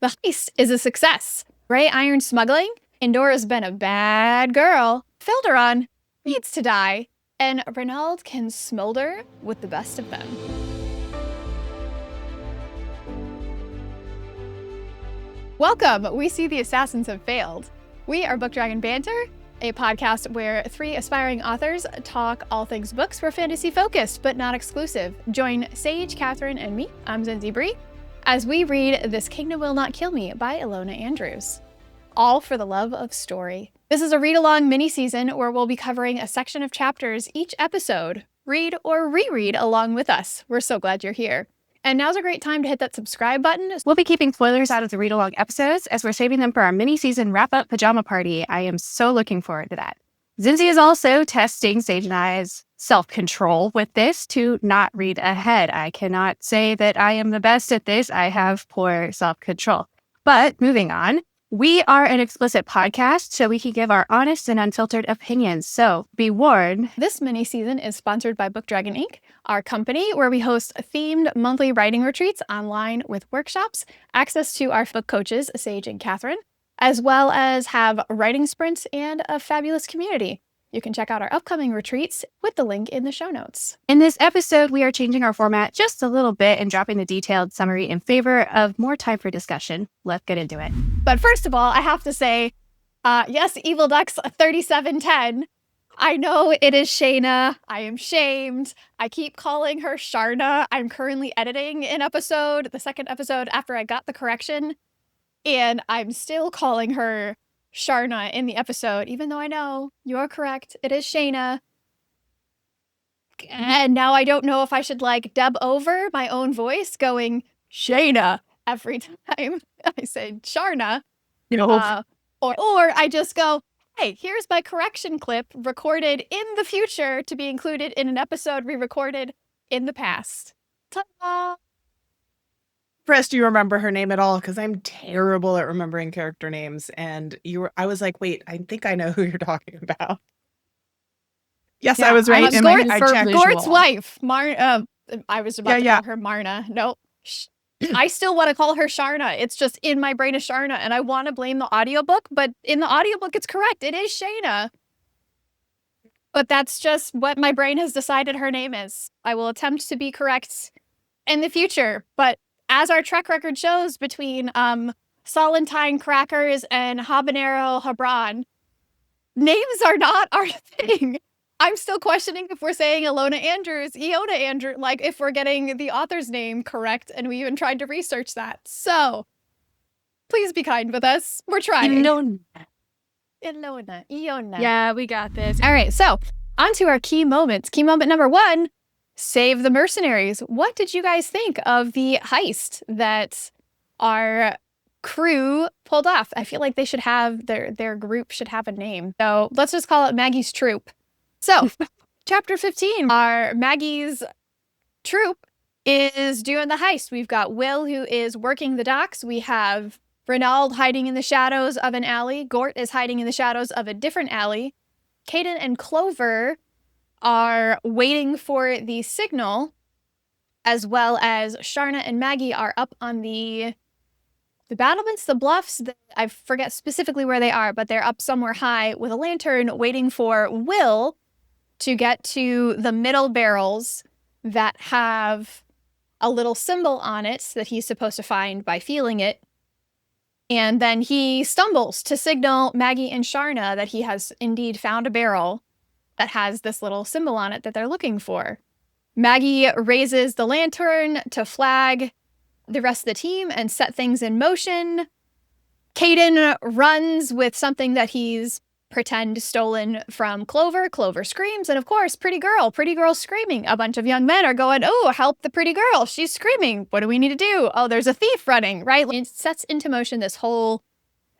The heist is a success. Gray iron smuggling. Endora's been a bad girl. Filderan needs to die. And Reynald can smolder with the best of them. Welcome! We see the assassins have failed. We are Book Dragon Banter, a podcast where three aspiring authors talk all things books. We're fantasy focused, but not exclusive. Join Sage, Katherine, and me, I'm Zinzi Bree, as we read This Kingdom Will Not Kill Me by Ilona Andrews. All for the love of story. This is a read-along mini-season where we'll be covering a section of chapters each episode. Read or reread along with us. We're so glad you're here. And now's a great time to hit that subscribe button. We'll be keeping spoilers out of the read-along episodes as we're saving them for our mini-season wrap-up pajama party. I am so looking forward to that. Zinzi is also testing Sage and I's self-control with this to not read ahead. I cannot say that I am the best at this. I have poor self-control. But moving on, we are an explicit podcast, so we can give our honest and unfiltered opinions. So be warned. This mini-season is sponsored by Book Dragon Inc., our company where we host themed monthly writing retreats online with workshops, access to our book coaches, Sage and Katherine, as well as have writing sprints and a fabulous community. You can check out our upcoming retreats with the link in the show notes. In this episode, we are changing our format just a little bit and dropping the detailed summary in favor of more time for discussion. Let's get into it. But first of all, I have to say, yes, Evil Ducks 3710. I know it is Shayna. I am shamed. I keep calling her Sharna. I'm currently editing an episode, the second episode after I got the correction, and I'm still calling her Sharna in the episode, even though I know you're correct. It is Shayna. And now I don't know if I should dub over my own voice going Shayna every time I say Sharna. Or I just go, hey, here's my correction clip recorded in the future to be included in an episode re-recorded in the past. Ta-da! Impressed you remember her name at all, because I'm terrible at remembering character names, and I was like, wait, I think I know who you're talking about. Yes, I was right. I checked. Gort's wife, I was about to call her Marna. Nope. I still want to call her Sharna. It's just in my brain is Sharna, and I want to blame the audiobook, but in the audiobook it's correct. It is Shayna. But that's just what my brain has decided her name is. I will attempt to be correct in the future, but as our track record shows between Solentine Crackers and Habanero Hreban, names are not our thing. I'm still questioning if we're saying Ilona Andrews, if we're getting the author's name correct, and we even tried to research that. So, please be kind with us. We're trying. Ilona. Yeah, we got this. All right, so on to our key moments. Key moment number 1, save the Mercenaries. What did you guys think of the heist that our crew pulled off? I feel like they should have, their group should have a name. So let's just call it Maggie's troupe. So, chapter 15, our Maggie's troupe is doing the heist. We've got Will, who is working the docks. We have Reynald hiding in the shadows of an alley. Gort is hiding in the shadows of a different alley. Caden and Clover are waiting for the signal, as well as Sharna and Maggie are up on the battlements, the bluffs. I forget specifically where they are, but they're up somewhere high with a lantern waiting for Will to get to the middle barrels that have a little symbol on it that he's supposed to find by feeling it. And then he stumbles to signal Maggie and Sharna that he has indeed found a barrel that has this little symbol on it that they're looking for. Maggie raises the lantern to flag the rest of the team and set things in motion. Caden runs with something that he's pretend stolen from Clover. Clover screams, and of course, pretty girl screaming. A bunch of young men are going, oh, help the pretty girl. She's screaming. What do we need to do? Oh, there's a thief running, right? It sets into motion this whole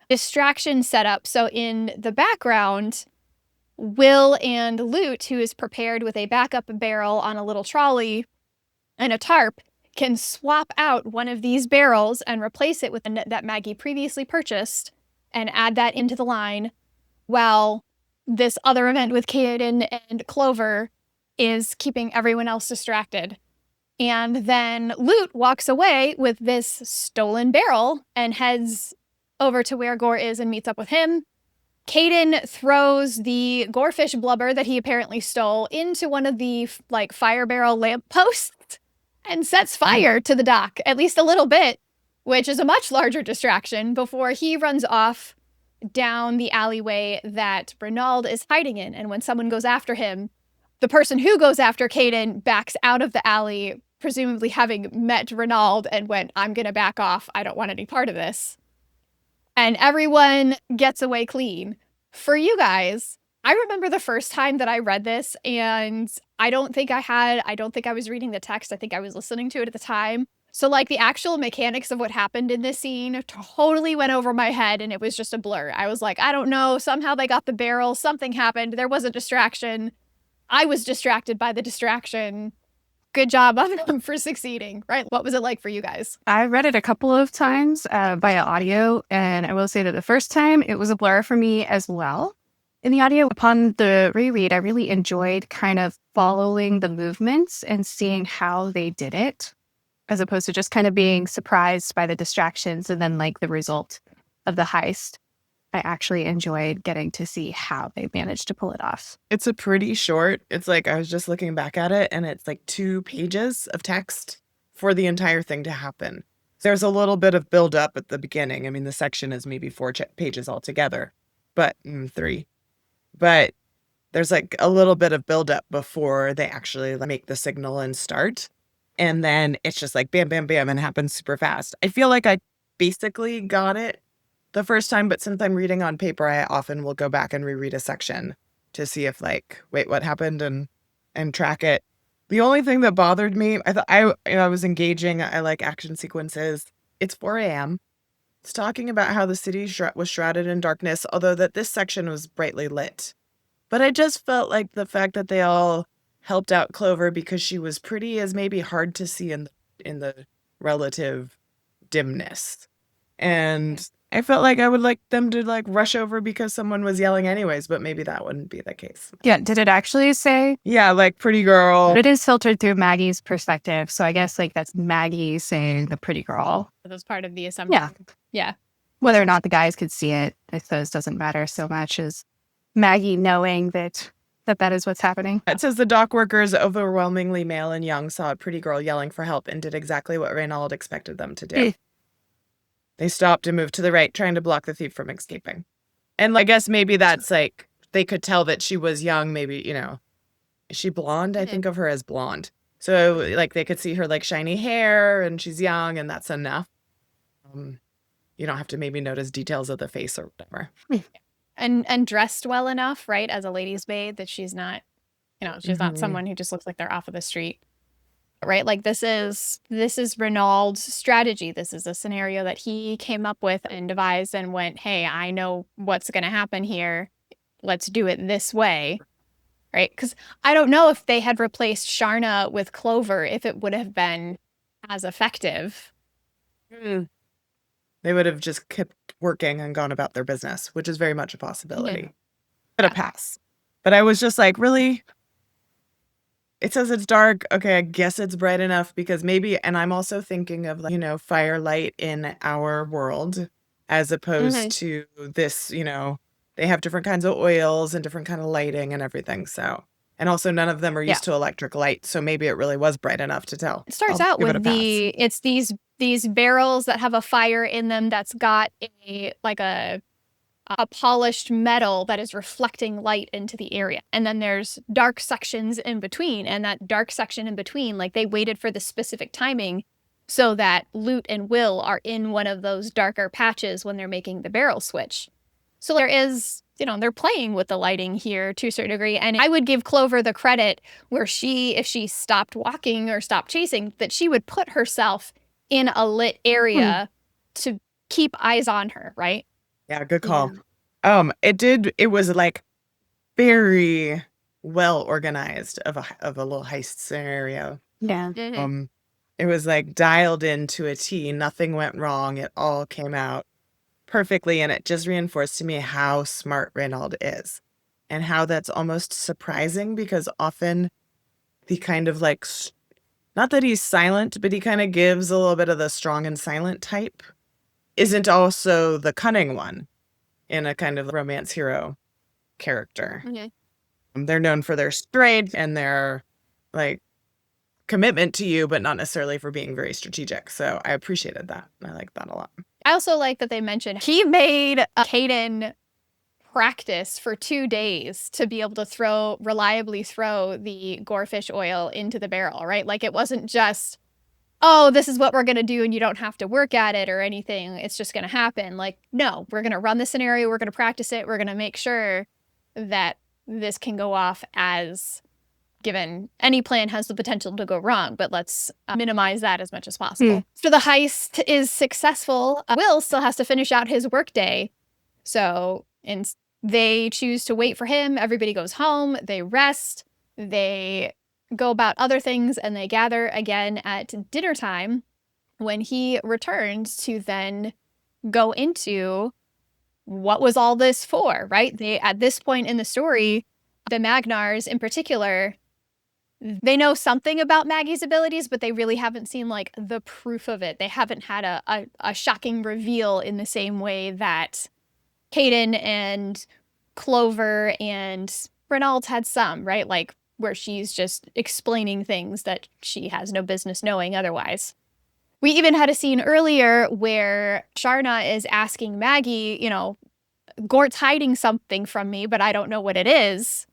distraction setup. So in the background, Will and Lute, who is prepared with a backup barrel on a little trolley and a tarp, can swap out one of these barrels and replace it with the that Maggie previously purchased and add that into the line, while this other event with Caden and Clover is keeping everyone else distracted. And then Lute walks away with this stolen barrel and heads over to where Gore is and meets up with him. Caden throws the gorefish blubber that he apparently stole into one of the fire barrel lampposts and sets fire to the dock, at least a little bit, which is a much larger distraction, before he runs off down the alleyway that Reynald is hiding in. And when someone goes after him, the person who goes after Caden backs out of the alley, presumably having met Reynald, and went, I'm going to back off. I don't want any part of this. And everyone gets away clean. For you guys, I remember the first time that I read this, and I don't think I was reading the text. I think I was listening to it at the time. So the actual mechanics of what happened in this scene totally went over my head, and it was just a blur. I was like, I don't know. Somehow they got the barrel. Something happened. There was a distraction. I was distracted by the distraction. Good job on them for succeeding, right? What was it like for you guys? I read it a couple of times via audio, and I will say that the first time it was a blur for me as well. In the audio, upon the reread, I really enjoyed kind of following the movements and seeing how they did it, as opposed to just kind of being surprised by the distractions and then the result of the heist. I actually enjoyed getting to see how they managed to pull it off. It's a pretty short. It's I was just looking back at it, and it's 2 pages of text for the entire thing to happen. There's a little bit of build up at the beginning. I mean, the section is maybe 4 pages altogether, but 3. But there's a little bit of build up before they actually make the signal and start. And then it's just bam, bam, bam, and happens super fast. I feel like I basically got it the first time, but since I'm reading on paper, I often will go back and reread a section to see if wait, what happened, and track it. The only thing that bothered me, I thought I was engaging. I like action sequences. It's 4 a.m. It's talking about how the city was shrouded in darkness, although that this section was brightly lit. But I just felt like the fact that they all helped out Clover because she was pretty is maybe hard to see in the relative dimness. And I felt like I would like them to rush over because someone was yelling anyways, but maybe that wouldn't be the case. Yeah, did it actually say? Yeah, pretty girl. It is filtered through Maggie's perspective, so I guess that's Maggie saying the pretty girl. That's part of the assumption. Yeah. Whether or not the guys could see it, I suppose doesn't matter so much as Maggie knowing that is what's happening. It says the dock workers, overwhelmingly male and young, saw a pretty girl yelling for help and did exactly what Reynald expected them to do. They stopped and moved to the right, trying to block the thief from escaping. And I guess maybe that's they could tell that she was young. Maybe, is she blonde? I think of her as blonde. So they could see her shiny hair, and she's young, and that's enough. You don't have to maybe notice details of the face or whatever. And dressed well enough, right, as a lady's maid, that she's not, she's not someone who just looks like they're off of the street. Right? This is Reynald's strategy. This is a scenario that he came up with and devised and went, hey, I know what's going to happen here. Let's do it this way. Right? Because I don't know if they had replaced Sharna with Clover, if it would have been as effective. They would have just kept working and gone about their business, which is very much a possibility. But a pass. But I was just really? It says it's dark. Okay, I guess it's bright enough because maybe, and I'm also thinking of firelight in our world as opposed to this, they have different kinds of oils and different kind of lighting and everything. So, and also none of them are used to electric light. So maybe it really was bright enough to tell. It starts out with it's these barrels that have a fire in them that's got a polished metal that is reflecting light into the area. And then there's dark sections in between. And that dark section in between, they waited for the specific timing so that Lute and Will are in one of those darker patches when they're making the barrel switch. So there is, they're playing with the lighting here to a certain degree. And I would give Clover the credit where if she stopped walking or stopped chasing, that she would put herself in a lit area to keep eyes on her, right? Yeah, good call. It was very well organized of a little heist scenario. Yeah. It was dialed into a T. Nothing went wrong. It all came out perfectly, and it just reinforced to me how smart Reynald is and how that's almost surprising because often the kind of not that he's silent, but he kind of gives a little bit of the strong and silent type, isn't also the cunning one in a kind of romance hero character. Okay. They're known for their strength and their like commitment to you, but not necessarily for being very strategic. So I appreciated that. I like that a lot. I also like that they mentioned he made Caden practice for 2 days to be able to reliably throw the gorefish oil into the barrel, right? Like it wasn't just, oh, this is what we're going to do and you don't have to work at it or anything. It's just going to happen. Like, no, we're going to run the scenario. We're going to practice it. We're going to make sure that this can go off as given. Any plan has the potential to go wrong, but let's minimize that as much as possible. After the heist is successful, Will still has to finish out his workday. So they choose to wait for him. Everybody goes home. They rest. They go about other things, and they gather again at dinner time when he returns to then go into what was all this for, right? At this point in the story, the Magnars in particular, they know something about Maggie's abilities, but they really haven't seen like the proof of it. They haven't had a shocking reveal in the same way that Caden and Clover and Reynald had some, right? Like where she's just explaining things that she has no business knowing otherwise. We even had a scene earlier where Sharna is asking Maggie, Gort's hiding something from me, but I don't know what it is.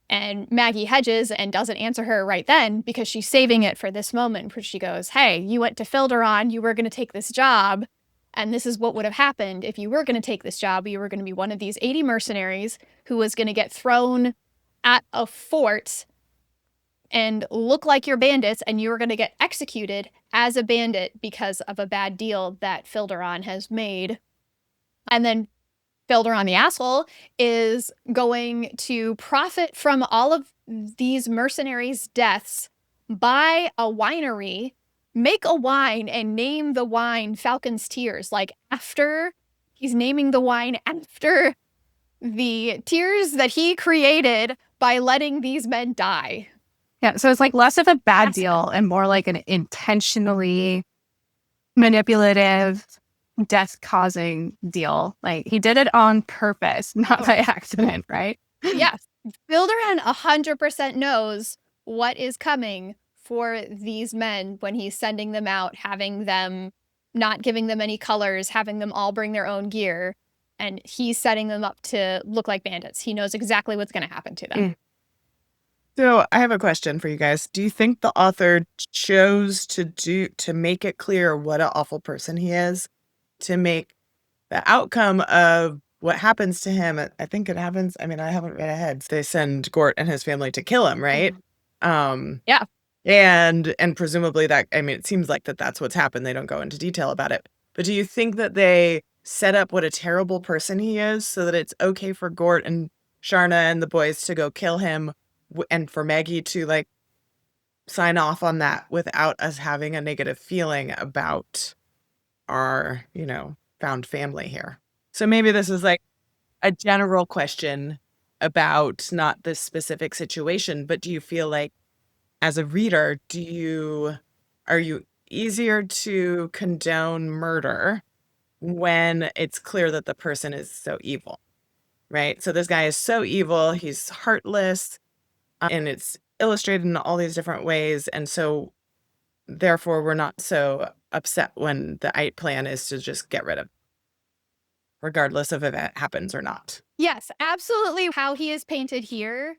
And Maggie hedges and doesn't answer her right then because she's saving it for this moment where she goes, hey, you went to Filderan, you were going to take this job, and this is what would have happened if you were going to take this job. You were going to be one of these 80 mercenaries who was going to get thrown at a fort and look like you're bandits, and you were going to get executed as a bandit because of a bad deal that Filderan has made. And then Filderan the asshole is going to profit from all of these mercenaries' deaths, buy a winery, make a wine, and name the wine Falcon's Tears. Like after he's naming the wine after the tears that he created by letting these men die. Yeah, so it's like less of a bad deal and more like an intentionally manipulative, death-causing deal. Like he did it on purpose, not by accident, right? Yes. Filderan 100% knows what is coming for these men when he's sending them out, having them not giving them any colors, having them all bring their own gear, and he's setting them up to look like bandits. He knows exactly what's going to happen to them. So I have a question for you guys. Do you think the author chose to make it clear what an awful person he is, to make the outcome of what happens to him? I think it happens. I mean, I haven't read ahead. They send Gort and his family to kill him, right? Yeah. And presumably that, I mean, it seems like that's what's happened. They don't go into detail about it. But do you think that they set up what a terrible person he is so that it's okay for Gort and Sharna and the boys to go kill him, and for Maggie to like sign off on that without us having a negative feeling about our, found family here? So maybe this is like a general question about not this specific situation, but do you feel like as a reader, are you easier to condone murder when it's clear that the person is so evil, right? So this guy is so evil, he's heartless, and it's illustrated in all these different ways. And so therefore we're not so upset when the plan is to just get rid of, regardless of if it happens or not. Yes, absolutely. How he is painted here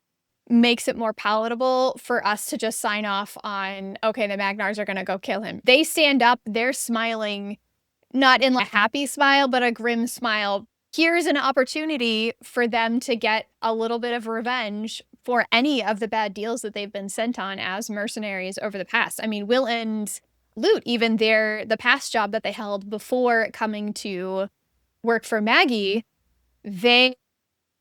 makes it more palatable for us to just sign off on, okay, the Magnars are going to go kill him. They stand up, they're smiling, not in like a happy smile, but a grim smile. Here's an opportunity for them to get a little bit of revenge for any of the bad deals that they've been sent on as mercenaries over the past. I mean, Will and Lute, even the past job that they held before coming to work for Maggie, they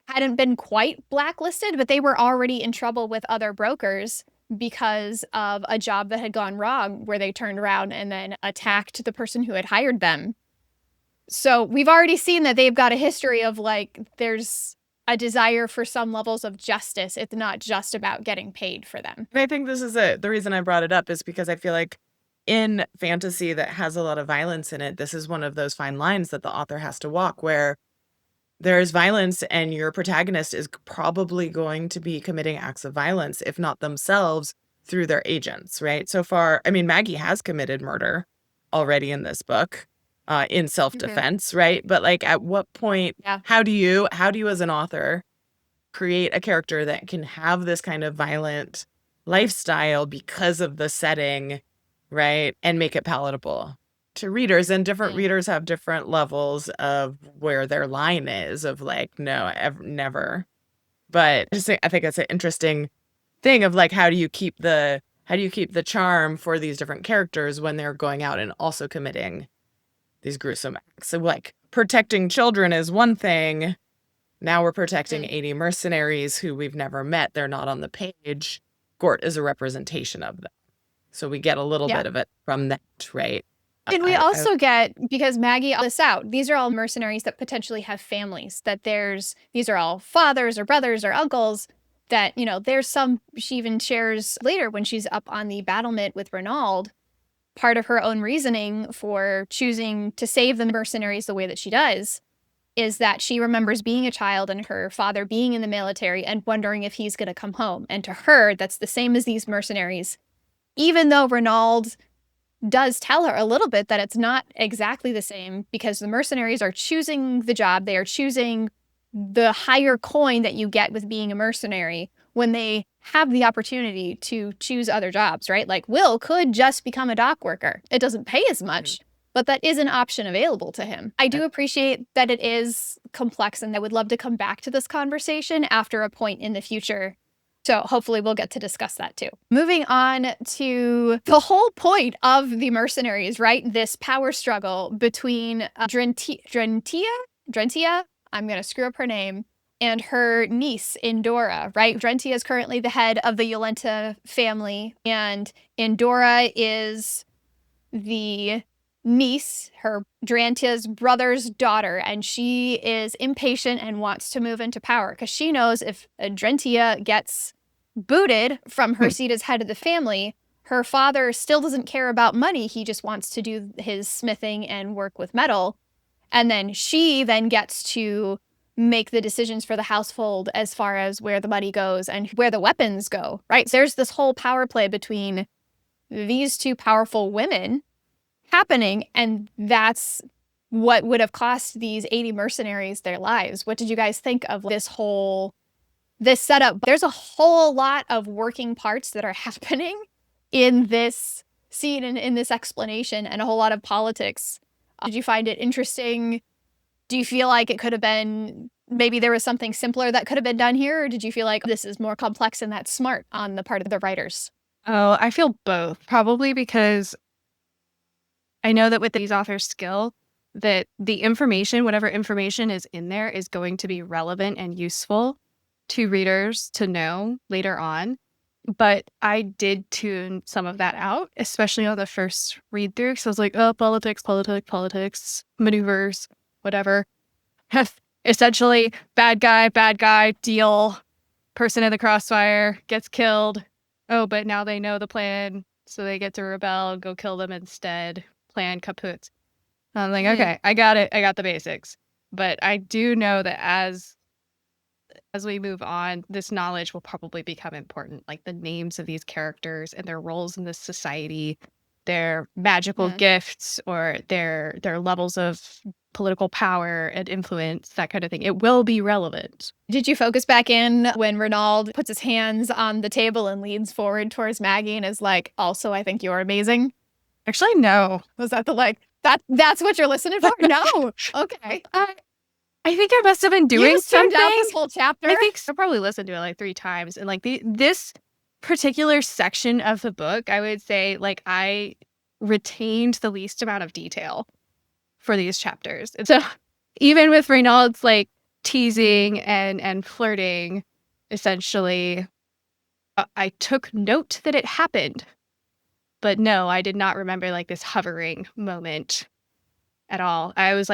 hadn't been quite blacklisted, but they were already in trouble with other brokers because of a job that had gone wrong where they turned around and then attacked the person who had hired them. So we've already seen that they've got a history of like, there's a desire for some levels of justice. It's not just about getting paid for them. And I think this is the reason I brought it up is because I feel like in fantasy that has a lot of violence in it, this is one of those fine lines that the author has to walk where there's violence and your protagonist is probably going to be committing acts of violence, if not themselves, through their agents, right? So far, I mean, Maggie has committed murder already in this book, in self-defense, right? But like, at what point, how do you as an author create a character that can have this kind of violent lifestyle because of the setting, right? And make it palatable to readers, and different readers have different levels of where their line is of like, no, never. But I think it's an interesting thing of like, how do you keep the charm for these different characters when they're going out and also committing these gruesome acts? So like, protecting children is one thing. Now we're protecting 80 mercenaries who we've never met. They're not on the page. Gort is a representation of them. So we get a little bit of it from that, right? And we also get, because Maggie this out, these are all mercenaries that potentially have families, that these are all fathers or brothers or uncles that, there's some, she even shares later when she's up on the battlement with Reynald, part of her own reasoning for choosing to save the mercenaries the way that she does is that she remembers being a child and her father being in the military and wondering if he's going to come home. And to her, that's the same as these mercenaries, even though Reynald does tell her a little bit that it's not exactly the same, because the mercenaries are choosing the job. They are choosing the higher coin that you get with being a mercenary when they have the opportunity to choose other jobs, right? Like Will could just become a dock worker. It doesn't pay as much, but that is an option available to him. I do appreciate that it is complex, and I would love to come back to this conversation after a point in the future. So hopefully we'll get to discuss that too. Moving on to the whole point of the mercenaries, right? This power struggle between Drentia, I'm going to screw up her name, and her niece, Indora, right? Drentia is currently the head of the Yolenta family, and Indora is the niece, her Drantia's brother's daughter, and she is impatient and wants to move into power because she knows if Drentia gets booted from her seat as head of the family, her father still doesn't care about money. He just wants to do his smithing and work with metal. And then she then gets to make the decisions for the household as far as where the money goes and where the weapons go, right? So there's this whole power play between these two powerful women happening, and that's what would have cost these 80 mercenaries their lives. What did you guys think of this setup? There's a whole lot of working parts that are happening in this scene and in this explanation, and a whole lot of politics. Did you find it interesting? Do you feel like it could have been, maybe there was something simpler that could have been done here? Or did you feel like this is more complex and that's smart on the part of the writers? Oh, I feel both. Probably because I know that with these authors' skill, that the information, whatever information is in there, is going to be relevant and useful to readers to know later on. But I did tune some of that out, especially on the first read through. So I was like, oh, politics, maneuvers, whatever. Essentially, bad guy, deal, person in the crossfire gets killed. Oh, but now they know the plan, so they get to rebel, go kill them instead. Plan kaput. I'm like, okay, I got it. I got the basics. But I do know that as we move on, this knowledge will probably become important, like the names of these characters and their roles in this society, their magical gifts, or their levels of political power and influence, that kind of thing. It will be relevant. Did you focus back in when Reynald puts his hands on the table and leans forward towards Maggie and is like, also, I think you're amazing? Actually, no. Was that that's what you're listening for? No. Okay. I think I must have been doing something. Out this whole chapter. I think I probably listened to it like 3 times, and like this particular section of the book, I would say like I retained the least amount of detail for these chapters. And so even with Reynald's like teasing and flirting, essentially, I took note that it happened, but no, I did not remember like this hovering moment at all. I was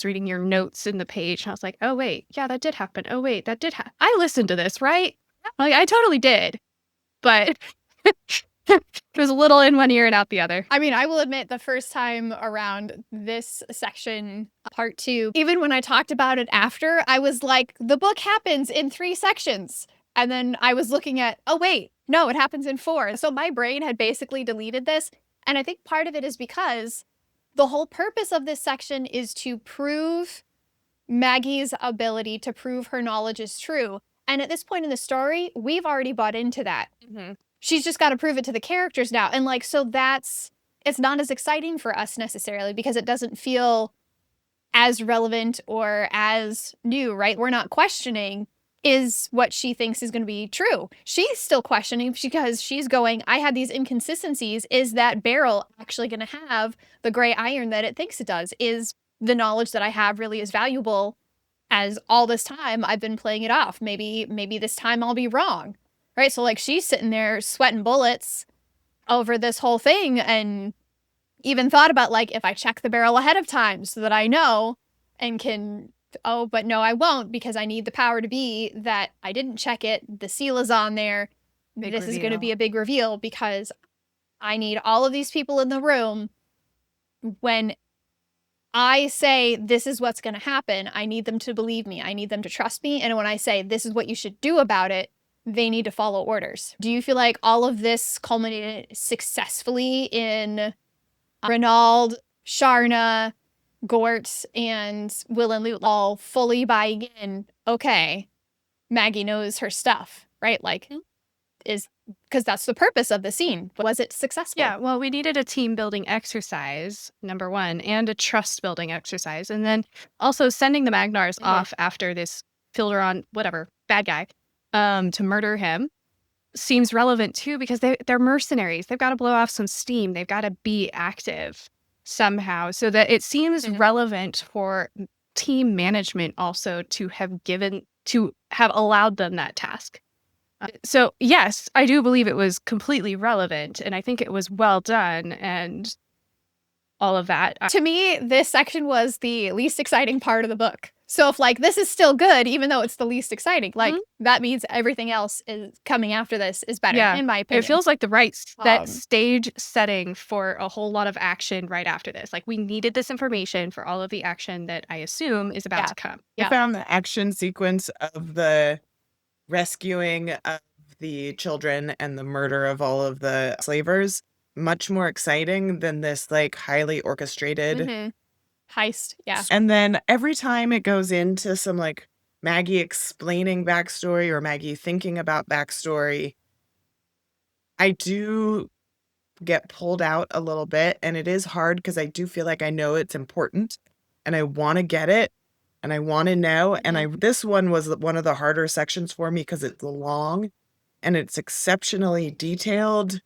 reading your notes in the page, and I was like, oh, wait, yeah, that did happen. Oh, wait, that did happen. I listened to this, right? Like, I totally did. But it was a little in one ear and out the other. I mean, I will admit the first time around this section, part 2, even when I talked about it after, I was like, the book happens in 3 sections. And then I was looking at, oh, wait, no, it happens in 4. So my brain had basically deleted this. And I think part of it is because the whole purpose of this section is to prove Maggie's ability, to prove her knowledge is true. And at this point in the story, we've already bought into that. Mm-hmm. She's just got to prove it to the characters now. And like, so it's not as exciting for us necessarily because it doesn't feel as relevant or as new, right? We're not questioning, is what she thinks is going to be true. She's still questioning because she's going, I had these inconsistencies. Is that barrel actually going to have the gray iron that it thinks it does? Is the knowledge that I have really as valuable as all this time I've been playing it off? Maybe this time I'll be wrong. Right, so like she's sitting there sweating bullets over this whole thing and even thought about like, if I check the barrel ahead of time so that I know and can, oh, but no, I won't because I need the power to be that I didn't check it. The seal is on there. This is going to be a big reveal because I need all of these people in the room. When I say this is what's going to happen, I need them to believe me. I need them to trust me. And when I say this is what you should do about it, they need to follow orders. Do you feel like all of this culminated successfully in Reynald, Sharna, Gort, and Will and Lute all fully buying in, okay, Maggie knows her stuff, right? Like, because that's the purpose of the scene. Was it successful? Yeah, well, we needed a team building exercise, number one, and a trust building exercise. And then also sending the Magnars off after this Filderan, whatever, bad guy, to murder him seems relevant too because they're mercenaries. They've got to blow off some steam. They've got to be active somehow so that it seems relevant for team management also to have allowed them that task. So yes, I do believe it was completely relevant and I think it was well done and all of that. To me, this section was the least exciting part of the book. So if like this is still good, even though it's the least exciting, like that means everything else is coming after this is better, in my opinion. It feels like the right stage setting for a whole lot of action right after this. Like we needed this information for all of the action that I assume is about to come. I found the action sequence of the rescuing of the children and the murder of all of the slavers much more exciting than this like highly orchestrated heist. Yeah. And then every time it goes into some like Maggie explaining backstory or Maggie thinking about backstory, I do get pulled out a little bit. And it is hard because I do feel like I know it's important and I want to get it and I want to know. And this one was one of the harder sections for me because it's long and it's exceptionally detailed.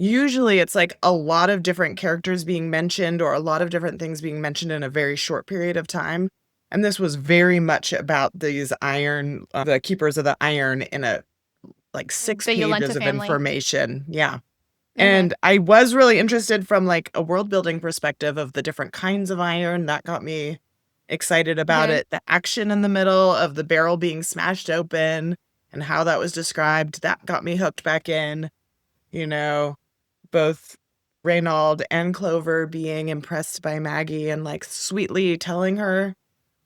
Usually it's like a lot of different characters being mentioned or a lot of different things being mentioned in a very short period of time. And this was very much about these iron, the keepers of the iron in a like 6 pages of information. Yeah. And I was really interested from like a world building perspective of the different kinds of iron. That got me excited about it. The action in the middle of the barrel being smashed open and how that was described, that got me hooked back in, you know. Both Reynald and Clover being impressed by Maggie and like sweetly telling her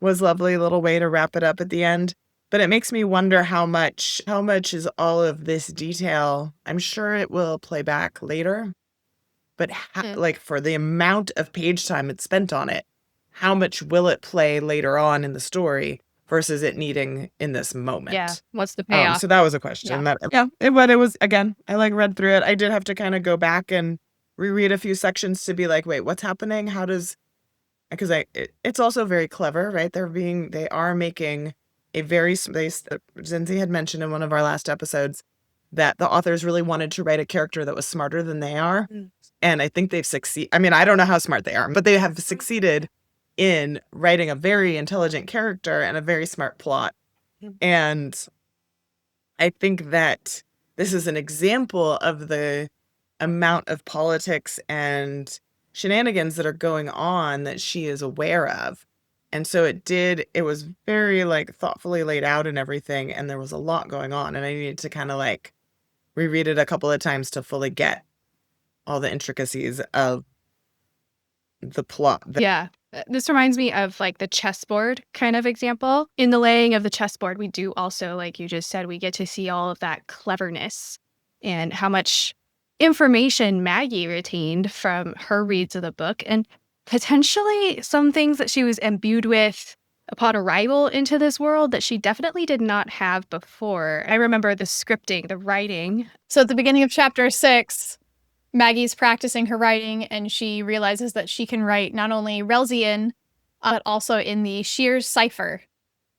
was a lovely little way to wrap it up at the end. But it makes me wonder how much is all of this detail. I'm sure it will play back later, but like for the amount of page time it's spent on it, how much will it play later on in the story versus it needing in this moment? Yeah. What's the payoff? So that was a question. But it was, again, I like read through it. I did have to kind of go back and reread a few sections to be like, wait, what's happening? How does, because it's also very clever, right? They are making a very, Zinzi had mentioned in one of our last episodes that the authors really wanted to write a character that was smarter than they are. And I think they've succeeded. I mean, I don't know how smart they are, but they have succeeded in writing a very intelligent character and a very smart plot. And I think that this is an example of the amount of politics and shenanigans that are going on that she is aware of. And so it was very like thoughtfully laid out and everything. And there was a lot going on. And I needed to kind of like reread it a couple of times to fully get all the intricacies of the plot. Yeah. This reminds me of like the chessboard kind of example. In the laying of the chessboard, we do also, like you just said, we get to see all of that cleverness and how much information Maggie retained from her reads of the book, and potentially some things that she was imbued with upon arrival into this world that she definitely did not have before. I remember the scripting, the writing. So at the beginning of chapter 6, Maggie's practicing her writing, and she realizes that she can write not only Relsian, but also in the Shears cipher.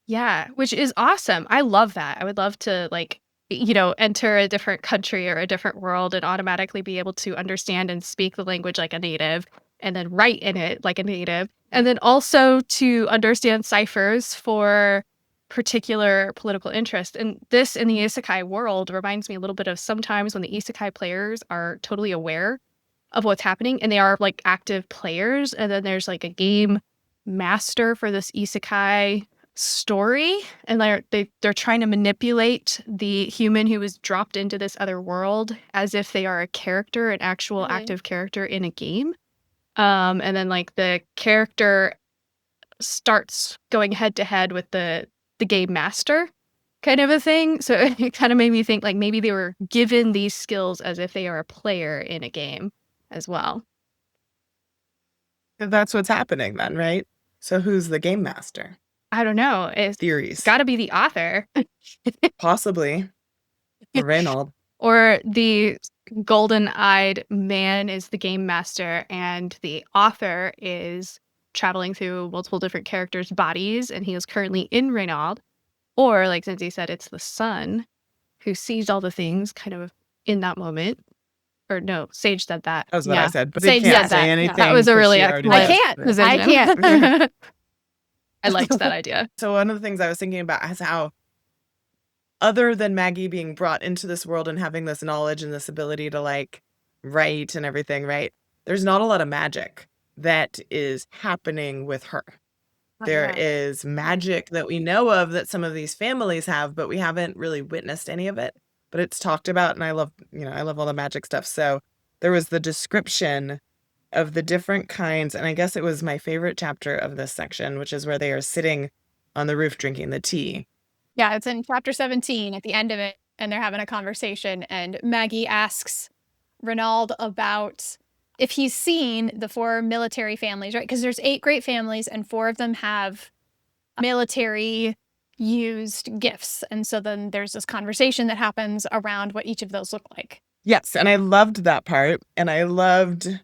Yeah, which is awesome. I love that. I would love to, like, enter a different country or a different world and automatically be able to understand and speak the language like a native, and then write in it like a native. And then also to understand ciphers for particular political interest. And this in the Isekai world reminds me a little bit of sometimes when the Isekai players are totally aware of what's happening and they are like active players. And then there's like a game master for this Isekai story. And they're trying to manipulate the human who was dropped into this other world as if they are a character, an actual active character in a game. And then like the character starts going head to head with the game master kind of a thing. So it kind of made me think like maybe they were given these skills as if they are a player in a game as well. That's what's happening then, right? So who's the game master? I don't know. It's Theories. got to be the author. Possibly. Or Reynald. Or the golden-eyed man is the game master and the author is traveling through multiple different characters' bodies, and he is currently in Reynald. Or, like Zinzi said, it's the son who sees all the things kind of in that moment. Or no, Sage said that. That was what I said. But Sage they can't said say that. anything. That was a really excellent I can't. position. I can't. I liked that idea. So one of the things I was thinking about is how, other than Maggie being brought into this world and having this knowledge and this ability to like write and everything, right? There's not a lot of magic that is happening with her. There is magic that we know of that some of these families have, but we haven't really witnessed any of it. But it's talked about, and I love all the magic stuff. So there was the description of the different kinds, and I guess it was my favorite chapter of this section, which is where they are sitting on the roof drinking the tea. Yeah, it's in chapter 17 at the end of it, and they're having a conversation, and Maggie asks Reynald about if he's seen the 4 military families, right? Because there's 8 great families, and 4 of them have military used gifts. And so then there's this conversation that happens around what each of those look like. Yes, and I loved that part. And I loved,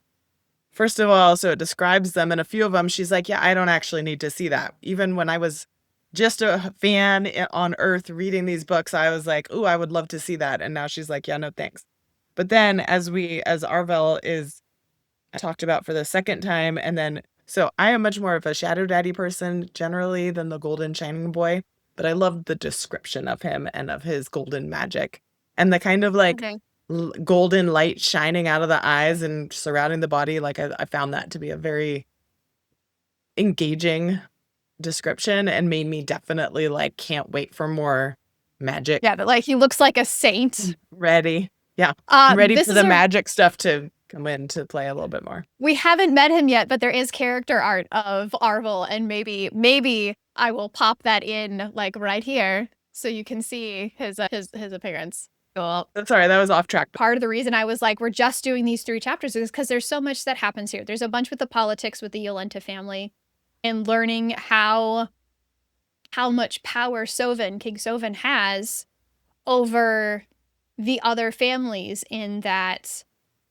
first of all, so it describes them, and a few of them, she's like, yeah, I don't actually need to see that. Even when I was just a fan on Earth reading these books, I was like, ooh, I would love to see that. And now she's like, yeah, no, thanks. But then as Arvel is talked about for the second time, and then, so I am much more of a Shadow Daddy person generally than the Golden Shining Boy, but I loved the description of him and of his golden magic and the kind of like golden light shining out of the eyes and surrounding the body. Like I found that to be a very engaging description and made me definitely like can't wait for more magic. Yeah, but like he looks like a saint. Ready. Yeah. I'm ready for the magic stuff to come into play a little bit more. We haven't met him yet, but there is character art of Arvel, and maybe I will pop that in like right here so you can see his appearance. Cool. Sorry, that was off track. Part of the reason I was like, we're just doing these 3 chapters is because there's so much that happens here. There's a bunch with the politics with the Yolenta family and learning how much power King Sovan has over the other families, in that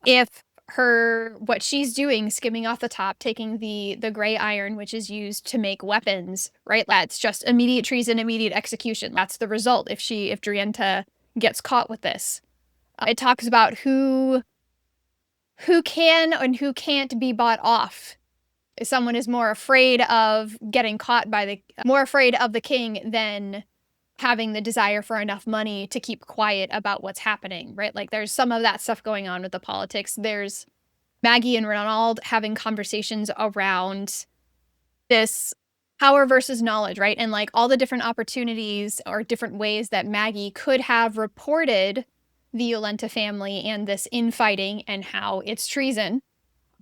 if what she's doing, skimming off the top, taking the gray iron, which is used to make weapons, right? That's just immediate treason, immediate execution. That's the result if Drienta gets caught with this. It talks about who can and who can't be bought off. If someone is more afraid of getting caught more afraid of the king than having the desire for enough money to keep quiet about what's happening, right? Like there's some of that stuff going on with the politics. There's Maggie and Reynald having conversations around this power versus knowledge, right? And like all the different opportunities or different ways that Maggie could have reported the Yolenta family and this infighting and how it's treason,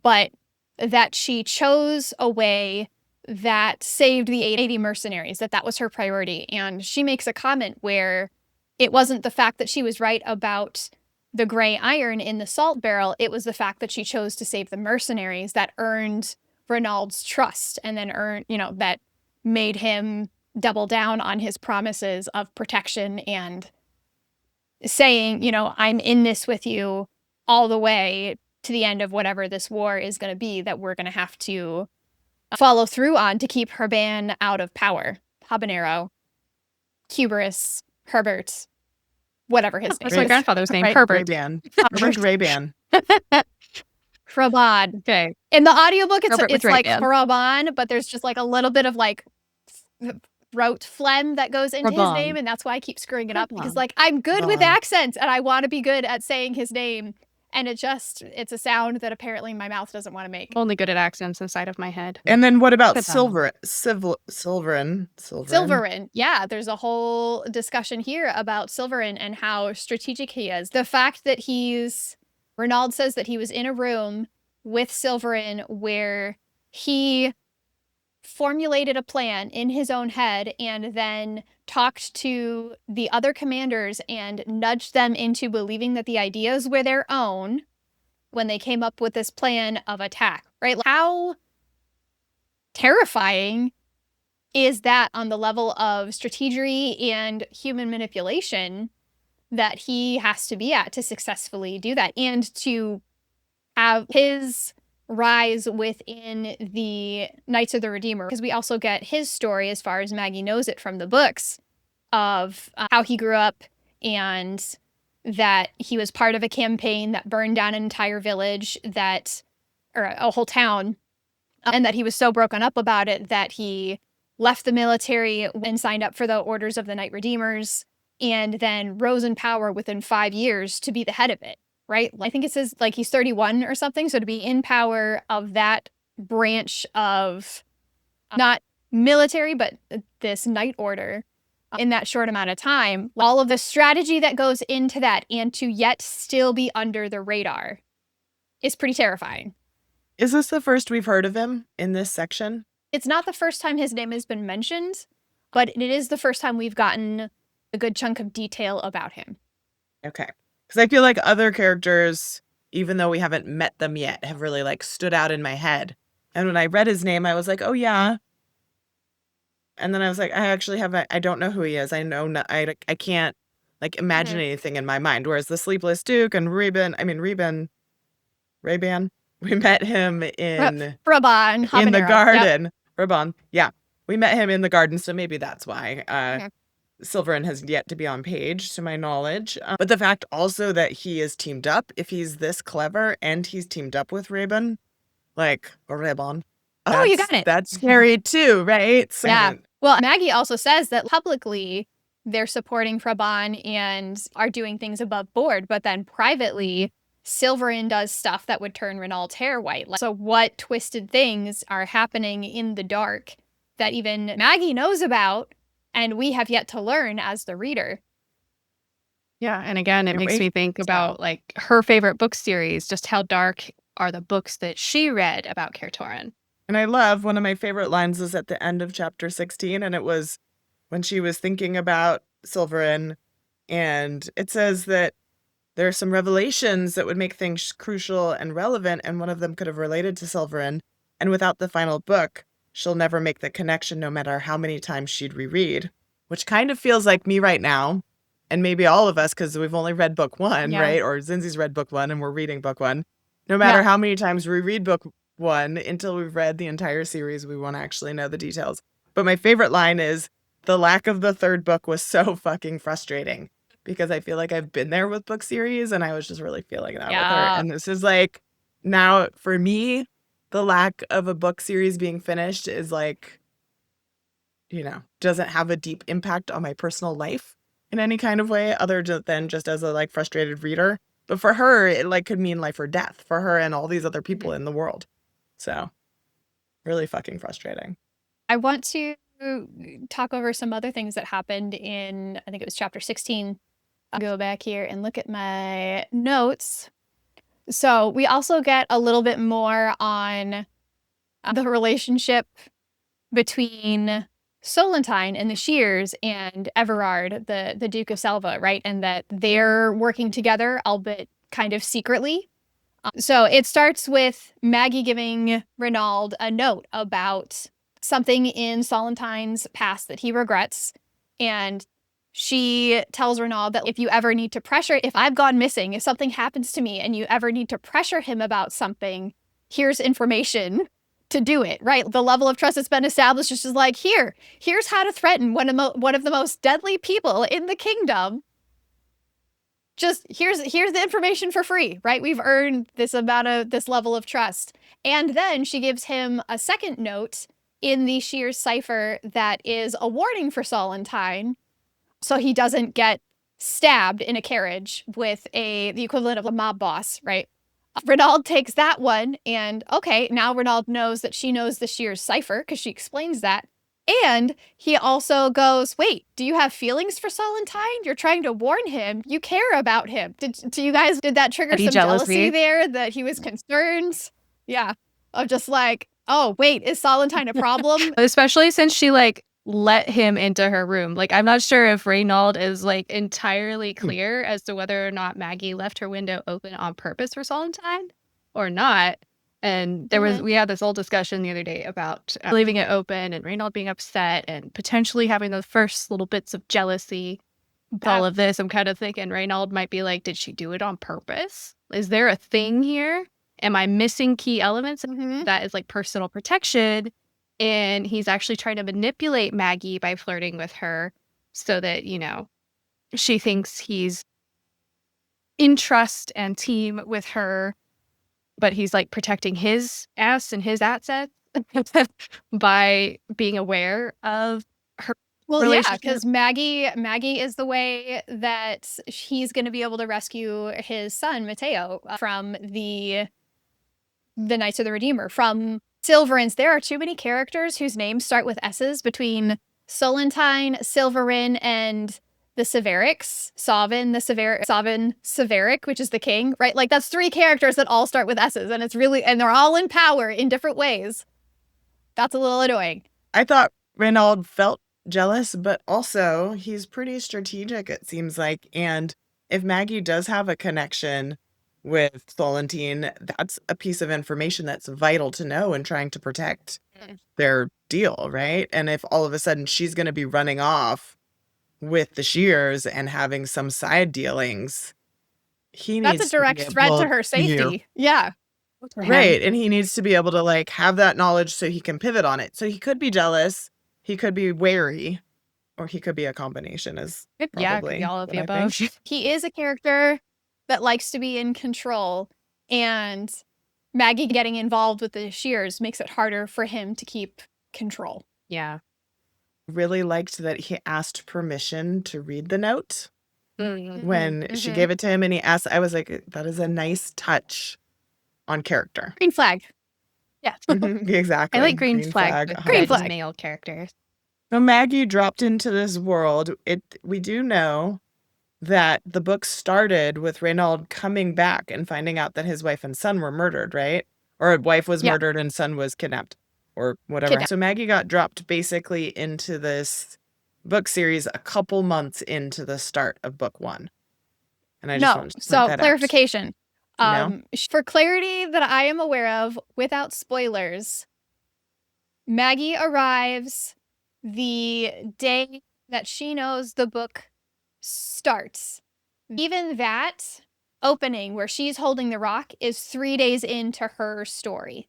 but that she chose a way that saved the 80 mercenaries, that was her priority. And she makes a comment where it wasn't the fact that she was right about the gray iron in the salt barrel, it was the fact that she chose to save the mercenaries that earned Reynald's trust and then that made him double down on his promises of protection and saying, I'm in this with you all the way to the end of whatever this war is going to be that we're going to have to follow through on to keep Hreban out of power. Habanero, Hubris, Herbert, whatever his name That's is. my grandfather's name, Right? Herbert. Ray-Ban. I think Ray-Ban. Hreban. Okay. In the audiobook, it's Herbert with like Ray-Ban. Hreban, but there's just like a little bit of like throat phlegm that goes into his Hreban. name, and that's why I keep screwing it up because Hreban. like I'm good with Hreban. accents and I want to be good at saying his name, and it's a sound that apparently my mouth doesn't want to make. Only good at accents inside of my head. And then what about Good Silverin? Silverin. Yeah, there's a whole discussion here about Silverin and how strategic he is. The fact that Reynald says that he was in a room with Silverin where he formulated a plan in his own head and then talked to the other commanders and nudged them into believing that the ideas were their own when they came up with this plan of attack, right? How terrifying is that on the level of strategy and human manipulation that he has to be at to successfully do that and to have his rise within the Knights of the Redeemer, because we also get his story as far as Maggie knows it from the books of how he grew up and that he was part of a campaign that burned down an entire village or a whole town, and that he was so broken up about it that he left the military and signed up for the Orders of the Knight Redeemers and then rose in power within 5 years to be the head of it. Right? I think it says like he's 31 or something. So to be in power of that branch of not military, but this knight order in that short amount of time, all of the strategy that goes into that and to yet still be under the radar is pretty terrifying. Is this the first we've heard of him in this section? It's not the first time his name has been mentioned, but it is the first time we've gotten a good chunk of detail about him. Okay. Because I feel like other characters, even though we haven't met them yet, have really like stood out in my head. And when I read his name, I was like, oh yeah. And then I was like, I don't know who he is. I know, I can't like imagine anything in my mind. Whereas the Sleepless Duke and Ray-Ban, we met him in Hreban, in the Habanero. garden. Yep. Hreban, yeah. We met him in the garden, so maybe that's why. Silverin has yet to be on page, to my knowledge. But the fact also that he is teamed up, if he's this clever and he's teamed up with Hreban, like Hreban. Oh, you got it. That's scary too, right? So, Yeah. Well, Maggie also says that publicly they're supporting Hreban and are doing things above board, but then privately, Silverin does stuff that would turn Reynald's hair white. So what twisted things are happening in the dark that even Maggie knows about and we have yet to learn as the reader? Yeah, and again, it Can't makes wait. me think about like her favorite book series, just how dark are the books that she read about Kertoran. And I love, one of my favorite lines is at the end of chapter 16, and it was when she was thinking about Silverin, and it says that there are some revelations that would make things crucial and relevant, and one of them could have related to Silverin, and without the final book, she'll never make the connection no matter how many times she'd reread, which kind of feels like me right now, and maybe all of us, because we've only read book one, Yeah. right? Or Zinzi's read book one, and we're reading book one. No matter Yeah. how many times we read book one, until we've read the entire series, we won't actually know the details. But my favorite line is, the lack of the third book was so fucking frustrating, because I feel like I've been there with book series and I was just really feeling that with her. Yeah. And this is like, now for me, the lack of a book series being finished is like, doesn't have a deep impact on my personal life in any kind of way other than just as a like frustrated reader. But for her, it like could mean life or death for her and all these other people in the world. So really fucking frustrating. I want to talk over some other things that happened in, I think it was chapter 16. I'll go back here and look at my notes. So we also get a little bit more on the relationship between Solentine and the Shears and Everard, the Duke of Selva, right? And that they're working together, albeit kind of secretly. So it starts with Maggie giving Reynald a note about something in Solentine's past that he regrets. And she tells Reynald that if you ever need to pressure, if I've gone missing, if something happens to me and you ever need to pressure him about something, here's information to do it, right? The level of trust that's been established is just like, here's how to threaten one of the most deadly people in the kingdom. Just here's the information for free, right? We've earned this level of trust. And then she gives him a second note in the Shears cipher that is a warning for Solentine, so he doesn't get stabbed in a carriage with the equivalent of a mob boss, right? Reynald takes that one, and okay, now Reynald knows that she knows the Shears cipher because she explains that. And he also goes, wait, do you have feelings for Solentine? You're trying to warn him. You care about him. Did that trigger some jealousy there that he was concerned? Yeah. Of just like, oh, wait, is Solentine a problem? Especially since she like let him into her room. Like, I'm not sure if Reynald is like entirely clear as to whether or not Maggie left her window open on purpose for Solentine or not. And we had this old discussion the other day about leaving it open and Reynald being upset and potentially having those first little bits of jealousy with all of this. I'm kind of thinking Reynald might be like, did she do it on purpose? Is there a thing here? Am I missing key elements that is like personal protection? And he's actually trying to manipulate Maggie by flirting with her so that, you know, she thinks he's in trust and team with her. But he's like protecting his ass and his assets by being aware of her. Well, yeah, because Maggie is the way that he's going to be able to rescue his son Mateo from the Knights of the Redeemer, from Silverins. There are too many characters whose names start with S's between Solentine, Silverin, and the Sovarics, Sovaric, which is the king, right? Like that's 3 characters that all start with S's, and they're all in power in different ways. That's a little annoying. I thought Reynald felt jealous, but also he's pretty strategic, it seems like. And if Maggie does have a connection with Solentine, that's a piece of information that's vital to know in trying to protect their deal, right? And if all of a sudden she's going to be running off with the Shears and having some side dealings, that's a direct threat to her safety. Yeah. Right. And he needs to be able to like have that knowledge so he can pivot on it. So he could be jealous, he could be wary, or he could be a combination as probably. Yeah, could be all of the above. He is a character that likes to be in control, and Maggie getting involved with the Shears makes it harder for him to keep control. Yeah. Really liked that he asked permission to read the note when she gave it to him and he asked. I was like, that is a nice touch on character. Green flag. Yeah. Exactly. I like green flag with green flag male characters. So Maggie dropped into this world. We do know that the book started with Reynald coming back and finding out that his wife and son were murdered, right? Or a wife was murdered and son was kidnapped or whatever. So Maggie got dropped basically into this book series a couple months into the start of book 1. And I just wanted to point that clarification. out. No? For clarity that I am aware of, without spoilers, Maggie arrives the day that she knows the book starts. Even that opening where she's holding the rock is 3 days into her story.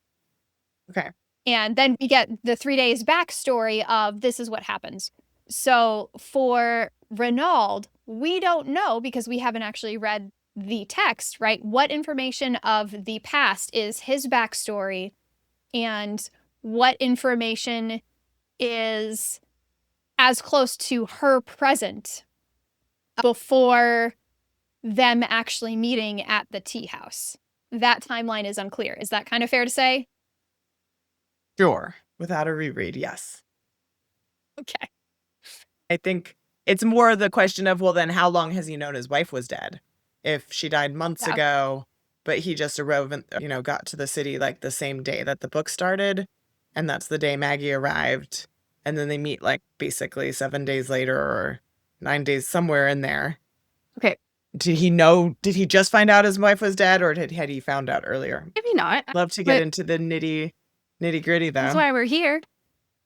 Okay. And then we get the 3 days backstory of this is what happens. So for Reynald, we don't know because we haven't actually read the text, right? What information of the past is his backstory and what information is as close to her present before them actually meeting at the tea house. That timeline is unclear. Is that kind of fair to say? Sure. Without a reread, yes. Okay. I think it's more the question of, well, then how long has he known his wife was dead? If she died months ago, but he just arrived and, got to the city like the same day that the book started, and that's the day Maggie arrived, and then they meet like basically 7 days later or 9 days, somewhere in there. Okay. Did he just find out his wife was dead, or had he found out earlier? Maybe not. Love to get into the nitty gritty though. That's why we're here.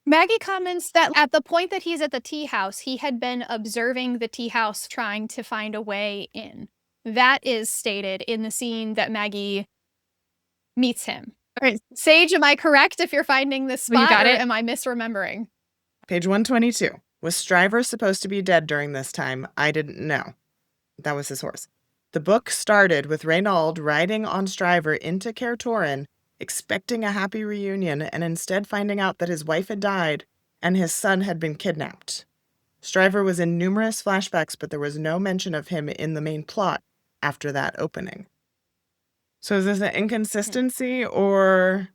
Maggie comments that at the point that he's at the tea house, he had been observing the tea house trying to find a way in. That is stated in the scene that Maggie meets him. All right. Sage, am I correct if you're finding this spot, You got it. or am I misremembering? Page 122. Was Stryver supposed to be dead during this time? I didn't know. That was his horse. The book started with Reynald riding on Stryver into Caer Torin, expecting a happy reunion, and instead finding out that his wife had died and his son had been kidnapped. Stryver was in numerous flashbacks, but there was no mention of him in the main plot after that opening. So is this an inconsistency, or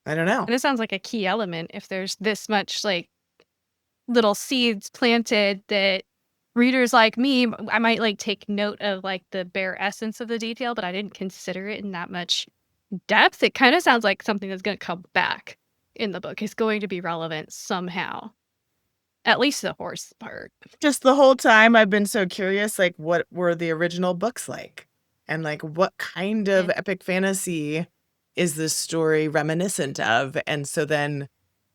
I don't know. This sounds like a key element if there's this much like little seeds planted that readers like me, I might like take note of like the bare essence of the detail, but I didn't consider it in that much depth. It kind of sounds like something that's going to come back in the book. It's going to be relevant somehow. At least the horse part. Just the whole time I've been so curious, like, what were the original books like? And like, what kind of epic fantasy is this story reminiscent of? And so then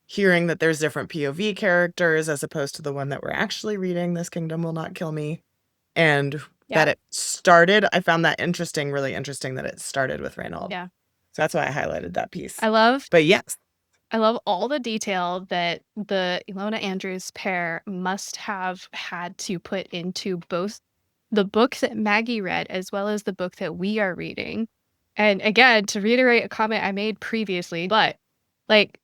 hearing that there's different POV characters as opposed to the one that we're actually reading, This Kingdom Will Not Kill Me, and that it started, I found that interesting, really interesting that it started with Reynald. Yeah. So that's why I highlighted that piece. But yes. I love all the detail that the Ilona Andrews pair must have had to put into both the book that Maggie read as well as the book that we are reading. And again, to reiterate a comment I made previously, but like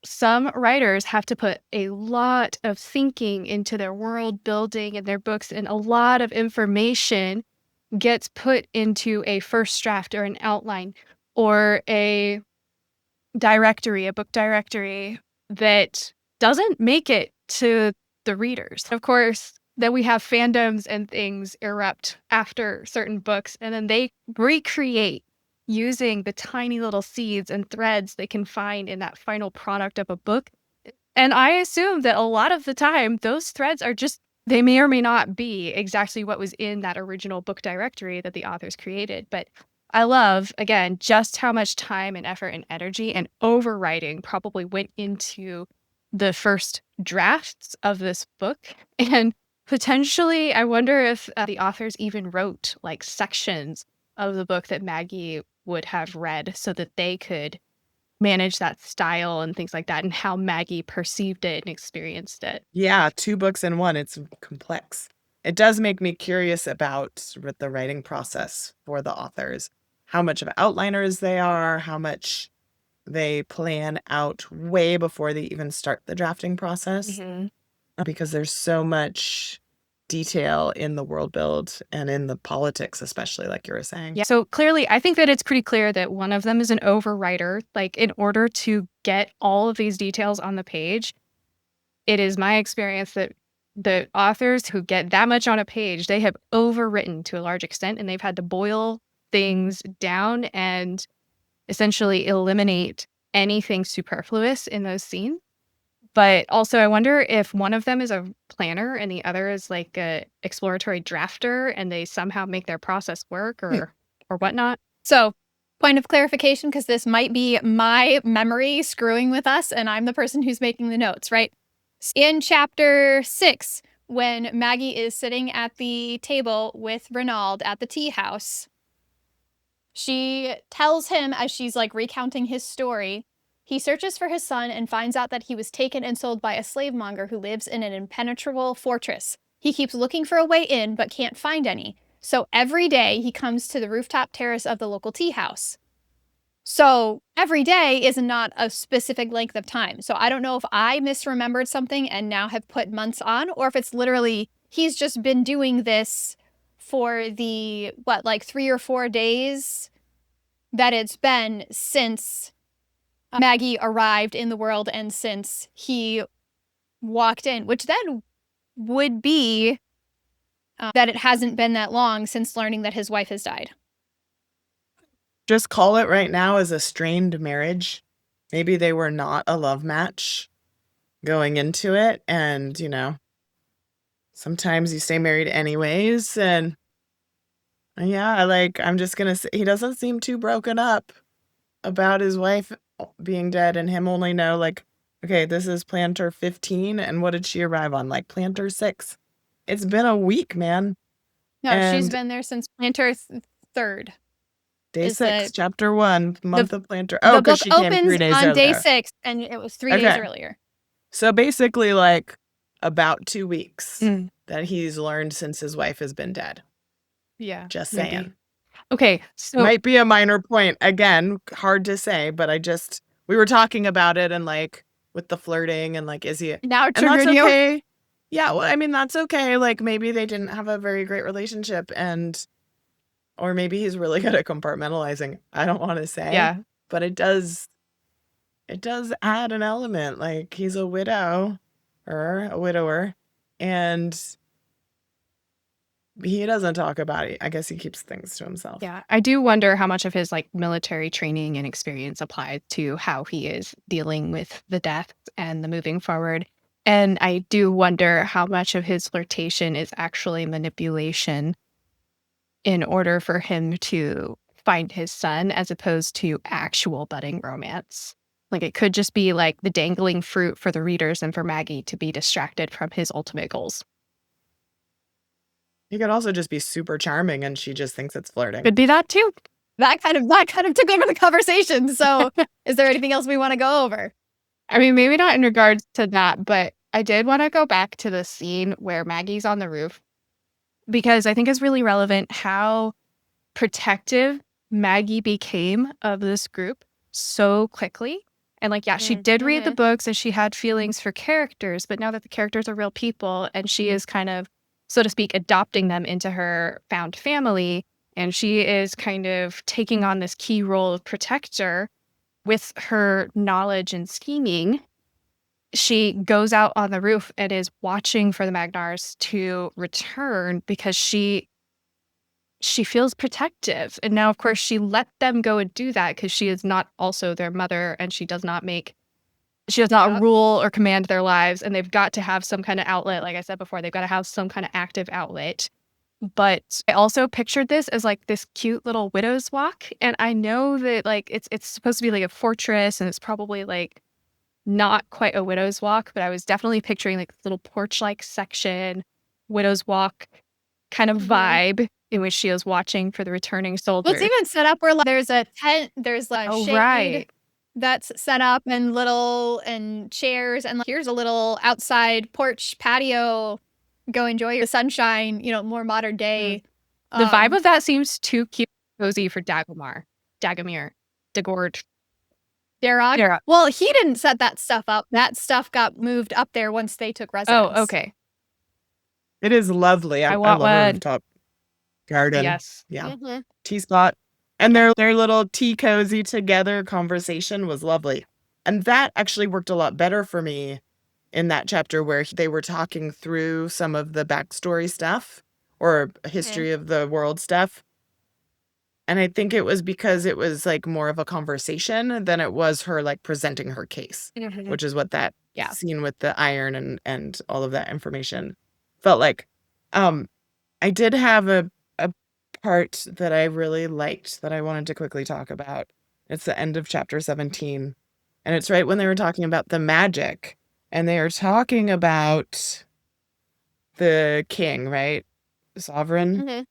some writers have to put a lot of thinking into their world building and their books, and a lot of information gets put into a first draft or an outline or a directory, a book directory that doesn't make it to the readers. Of course, then we have fandoms and things erupt after certain books, and then they recreate using the tiny little seeds and threads they can find in that final product of a book. And I assume that a lot of the time, those threads are just, they may or may not be exactly what was in that original book directory that the authors created. But I love, again, just how much time and effort and energy and overwriting probably went into the first drafts of this book. And potentially, I wonder if the authors even wrote like sections of the book that Maggie would have read so that they could manage that style and things like that, and how Maggie perceived it and experienced it. Yeah, 2 books in one. It's complex. It does make me curious about the writing process for the authors. How much of outliners they are, how much they plan out way before they even start the drafting process. Because there's so much detail in the world build and in the politics, especially like you were saying. Yeah. So clearly, I think that it's pretty clear that one of them is an overwriter. Like, in order to get all of these details on the page, it is my experience that the authors who get that much on a page, they have overwritten to a large extent, and they've had to boil things down and essentially eliminate anything superfluous in those scenes. But also, I wonder if one of them is a planner and the other is like a exploratory drafter, and they somehow make their process work or whatnot. So, point of clarification, because this might be my memory screwing with us, and I'm the person who's making the notes, right? In chapter 6, when Maggie is sitting at the table with Reynald at the tea house, she tells him, as she's like recounting his story, he searches for his son and finds out that he was taken and sold by a slave monger who lives in an impenetrable fortress. He keeps looking for a way in, but can't find any. So every day he comes to the rooftop terrace of the local tea house. So every day is not a specific length of time. So I don't know if I misremembered something and now have put months on, or if it's literally he's just been doing this for the, 3 or 4 days that it's been since Maggie arrived in the world and since he walked in, which then would be that it hasn't been that long since learning that his wife has died. Just call it right now as a strained marriage. Maybe they were not a love match going into it. And, sometimes you stay married anyways. And yeah, I'm just going to say, he doesn't seem too broken up about his wife being dead and him only know, okay, this is planter 15. And what did she arrive on? Planter 6. It's been a week, man. No, she's been there since planter 3rd. Day 6, chapter 1, month of planter. Oh, because she came 3 days earlier. On day 6, and it was 3 days earlier. So basically, about 2 weeks that he's learned since his wife has been dead. Yeah. Just saying. Maybe. Okay, so might be a minor point. Again, hard to say, but we were talking about it and with the flirting and is he now triggered you? Okay. Yeah, well, I mean that's okay. Maybe they didn't have a very great relationship or maybe he's really good at compartmentalizing. I don't want to say. Yeah. But it does add an element. He's a widower, and he doesn't talk about it. I guess he keeps things to himself. Yeah. I do wonder how much of his military training and experience applies to how he is dealing with the death and the moving forward. And I do wonder how much of his flirtation is actually manipulation in order for him to find his son as opposed to actual budding romance. It could just be the dangling fruit for the readers and for Maggie to be distracted from his ultimate goals. He could also just be super charming and she just thinks it's flirting. Could be that too. That kind of took over the conversation. So is there anything else we want to go over? I mean, maybe not in regards to that, but I did want to go back to the scene where Maggie's on the roof because I think it's really relevant how protective Maggie became of this group so quickly. And she did read the books and she had feelings for characters, but now that the characters are real people and she is kind of, so to speak, adopting them into her found family, and she is kind of taking on this key role of protector with her knowledge and scheming, she goes out on the roof and is watching for the Magnars to return because she feels protective. And now, of course, she let them go and do that because she is not also their mother and she does not rule or command their lives. And they've got to have some kind of outlet. Like I said before, they've got to have some kind of active outlet. But I also pictured this as this cute little widow's walk. And I know that it's supposed to be a fortress and it's probably not quite a widow's walk, but I was definitely picturing this little porch-like section, widow's walk kind of vibe in which she is watching for the returning soldiers. Well, it's even set up where there's a tent, there's shade that's set up and chairs, and here's a little outside porch patio. Go enjoy your sunshine, more modern day. The vibe of that seems too cute, cozy for Darod. Well, he didn't set that stuff up. That stuff got moved up there once they took residence. Oh, okay. It is lovely. I love a rooftop garden. Yes. Yeah. Tea spot. And their little tea cozy together conversation was lovely. And that actually worked a lot better for me in that chapter where they were talking through some of the backstory stuff or history of the world stuff. And I think it was because it was more of a conversation than it was her presenting her case, which is what that scene with the iron and all of that information felt like. I did have a part that I really liked that I wanted to quickly talk about. It's the end of chapter 17. And it's right when they were talking about the magic. And they are talking about the king, right? Sovereign.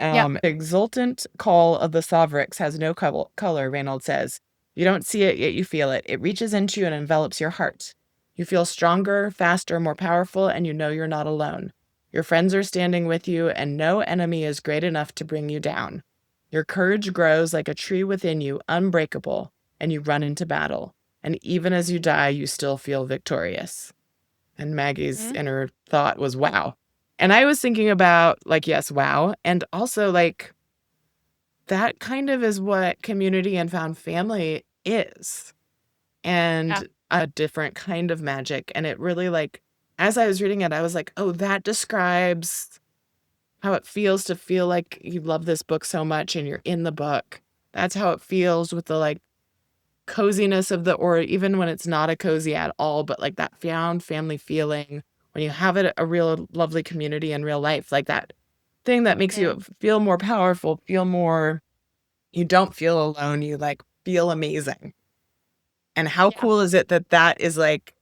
Exultant call of the Sovarics has no color, Reynald says. You don't see it, yet you feel it. It reaches into you and envelops your heart. You feel stronger, faster, more powerful, and you know you're not alone. Your friends are standing with you, and no enemy is great enough to bring you down. Your courage grows like a tree within you, unbreakable, and you run into battle. And even as you die, you still feel victorious. And Maggie's inner thought was, wow. And I was thinking about like, yes, wow. And also like that kind of is what community and found family is. And a different kind of magic. And it really like, as I was reading it, I was like, oh, that describes how it feels to feel like you love this book so much and you're in the book. That's how it feels with the like coziness of or even when it's not a cozy at all, but like that found family feeling when you have it a real lovely community in real life, like that thing that makes you feel more powerful, feel more, you don't feel alone, you like feel amazing. And how cool is it that that is like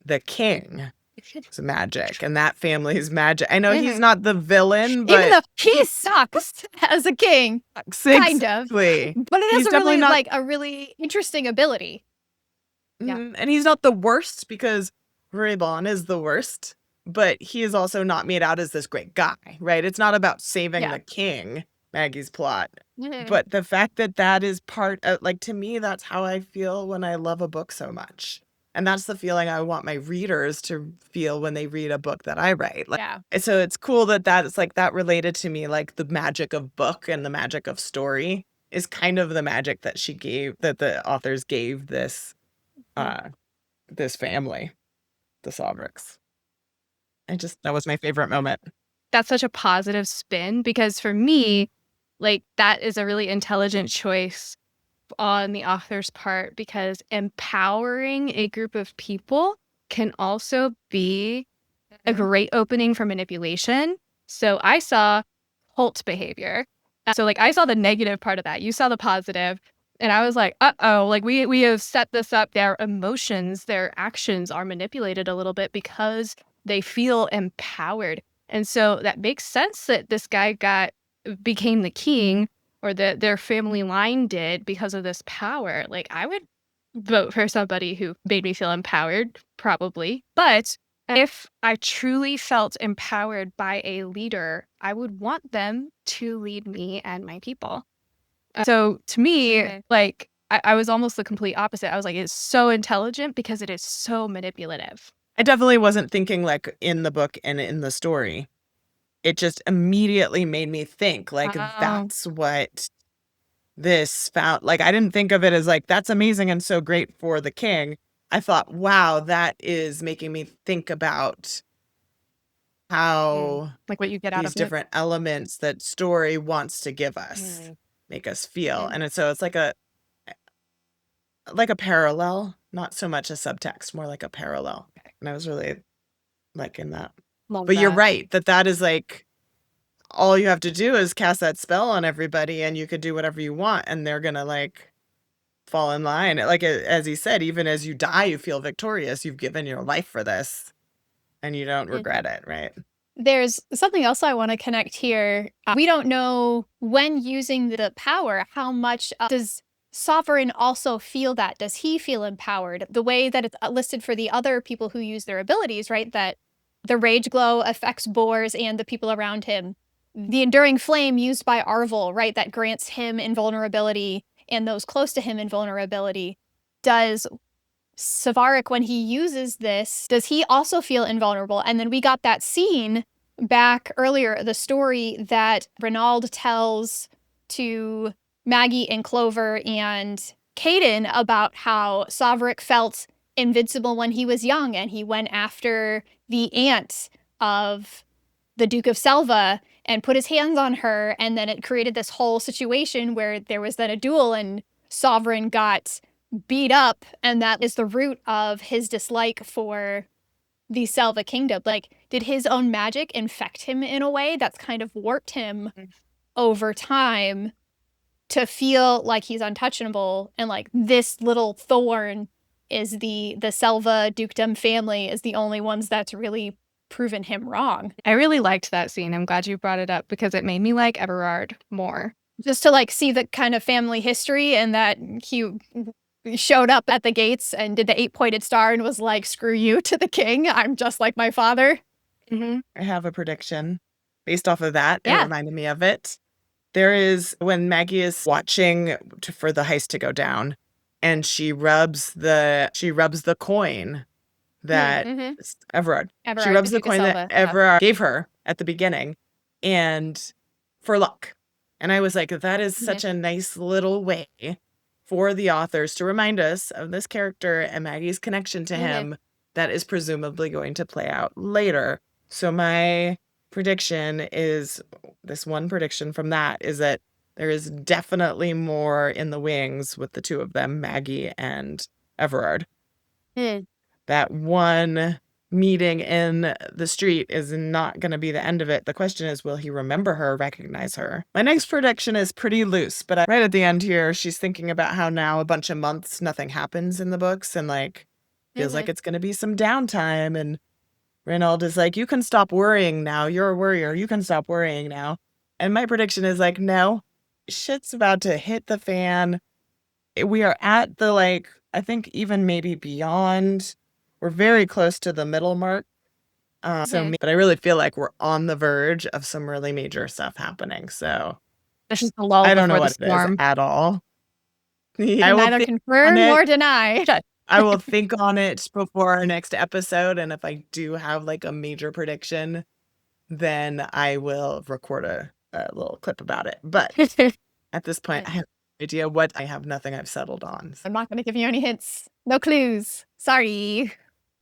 the king? It's magic, and that family's magic. I know he's not the villain, but even though he sucks as a king, kind of, but it has like a really interesting ability. And he's not the worst because Hreban is the worst, but he is also not made out as this great guy, right? It's not about saving the king, Maggie's plot. But the fact that that is part of, like, to me, that's how I feel when I love a book so much. And that's the feeling I want my readers to feel when they read a book that I write. Like, so it's cool that it's like that related to me, like the magic of book and the magic of story is kind of the magic that she gave, that the authors gave this this family, the Sovarics. That was my favorite moment. That's such a positive spin because for me, like that is a really intelligent choice on the author's part because empowering a group of people can also be a great opening for manipulation. So I saw cult behavior. So like I saw the negative part of that. You saw the positive. And I was like, uh-oh, like we have set this up. Their emotions, their actions are manipulated a little bit because they feel empowered. And so that makes sense that this guy became the king or that their family line did because of this power. Like I would vote for somebody who made me feel empowered, probably. But if I truly felt empowered by a leader, I would want them to lead me and my people. So to me, like I was almost the complete opposite. I was like, it's so intelligent because it is so manipulative. I definitely wasn't thinking like in the book and in the story. It just immediately made me think like that's what this found. Like I didn't think of it as like that's amazing and so great for the king. I thought, wow, that is making me think about how like what you get out of these different elements that story wants to give us make us feel. And so it's like a parallel, not so much a subtext, more like a parallel. And I was really liking that. But you're right that is like all you have to do is cast that spell on everybody and you could do whatever you want and they're gonna like fall in line. Like as he said, even as you die, you feel victorious. You've given your life for this and you don't regret it, right? There's something else I want to connect here. We don't know when using the power, how much does Silverin also feel that? Does he feel empowered? The way that it's listed for the other people who use their abilities, right? That the rage glow affects Bors and the people around him. The enduring flame used by Arvel, right? That grants him invulnerability and those close to him invulnerability. Does Sovaric, when he uses this, does he also feel invulnerable? And then we got that scene back earlier, the story that Reynald tells to Maggie and Clover and Caden about how Sovaric felt invincible when he was young and he went after the aunt of the Duke of Selva and put his hands on her, and then it created this whole situation where there was then a duel and Silverin got beat up, and that is the root of his dislike for the Selva Kingdom. Like, did his own magic infect him in a way that's kind of warped him over time to feel like he's untouchable, and like this little thorn is the Selva dukedom family is the only ones that's really proven him wrong. I really liked that scene. I'm glad you brought it up because it made me like Everard more. Just to like see the kind of family history and that he showed up at the gates and did the 8-pointed star and was like, screw you to the king. I'm just like my father. I have a prediction based off of that. It reminded me of it. There is when Maggie is watching for the heist to go down and she rubs the coin that Everard. She rubs the coin that Everard gave her at the beginning and for luck. And I was like, that is such a nice little way for the authors to remind us of this character and Maggie's connection to him that is presumably going to play out later. So my prediction is, this one prediction from that is that there is definitely more in the wings with the two of them, Maggie and Everard. That one meeting in the street is not going to be the end of it. The question is, will he remember her, recognize her? My next prediction is pretty loose, but right at the end here, she's thinking about how now a bunch of months, nothing happens in the books and like feels like it's going to be some downtime. And Reynald is like, you can stop worrying now. You're a worrier. You can stop worrying now. And my prediction is like, no, shit's about to hit the fan. We are at the, like, I think even maybe beyond. We're very close to the middle mark. But I really feel like we're on the verge of some really major stuff happening. So This is the lull I don't know before what the it storm. is at all. I will Neither think confirm on it. nor deny. I will think on it before our next episode. And if I do have like a major prediction, then I will record a little clip about it. But at this point, I have no idea what I have nothing I've settled on. I'm not going to give you any hints. No clues. Sorry.